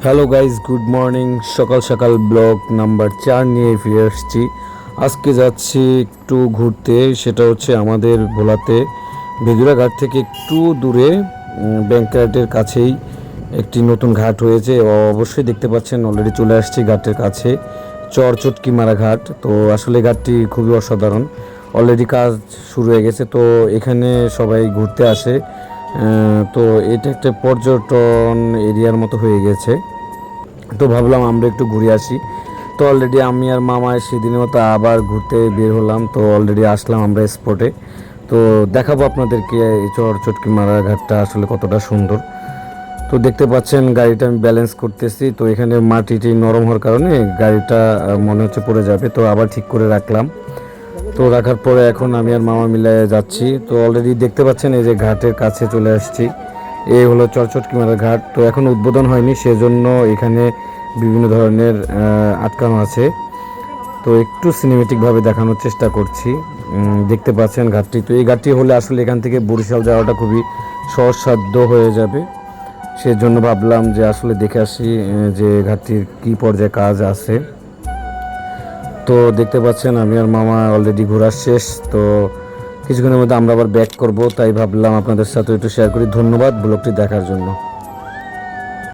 Hello guys, good morning. সকাল সকাল blog number 4 নিয়ে ফিরে আসছি। আজকে যাচ্ছি একটু ঘুরতে, সেটা হচ্ছে আমাদের ভোলাতে বেদুরা ঘাট থেকে একটু দূরে ব্যাংকঘাটের কাছেই একটি নতুন ঘাট হয়েছে। অবশ্যই দেখতে পাচ্ছেন, অলরেডি চলে আসছি ঘাটের কাছে। চটকি মারা ঘাট। তো আসলে ঘাটটি খুবই অসাধারণ, অলরেডি কাজ শুরু হয়ে গেছে। তো এখানে সবাই ঘুরতে আসে। তো এটা একটা পর্যটন এরিয়ার মতো হয়ে গেছে। তো ভাবলাম আমরা একটু ঘুরে আসি। তো অলরেডি আমি আর মামা সেদিনের মতো আবার ঘুরতে বের হলাম। তো অলরেডি আসলাম আমরা স্পটে। তো দেখাবো আপনাদেরকে এই চটকি মারা ঘাটটা আসলে কতটা সুন্দর। তো দেখতে পাচ্ছেন গাড়িটা আমি ব্যালেন্স করতেছি। তো এখানে মাটিটি নরম হওয়ার কারণে গাড়িটা মনে হচ্ছে পড়ে যাবে। তো আবার ঠিক করে রাখলাম। তো রাখার পরে এখন আমি আর মামা মিলে যাচ্ছি। তো অলরেডি দেখতে পাচ্ছেন এই যে ঘাটের কাছে চলে আসছি। এই হলো চটকিমারা ঘাট। তো এখন উদ্বোধন হয়নি, সেজন্য এখানে বিভিন্ন ধরনের আটকানো আছে। তো একটু সিনেমেটিকভাবে দেখানোর চেষ্টা করছি। দেখতে পাচ্ছেন ঘাটটি। তো এই ঘাটটি হলে আসলে এখান থেকে বরিশাল যাওয়াটা খুবই সহজসাধ্য হয়ে যাবে। সেজন্য ভাবলাম যে আসলে দেখে আসি যে ঘাটটির কী পর্যায়ে কাজ আছে। তো দেখতে পাচ্ছেন আমি আর মামা অলরেডি ঘোরা শেষ। তো কিছুক্ষণের মধ্যে আমরা আবার ব্যাক করব, তাই ভাবলাম আপনাদের সাথে একটু শেয়ার করি। ধন্যবাদ ব্লগটি দেখার জন্য।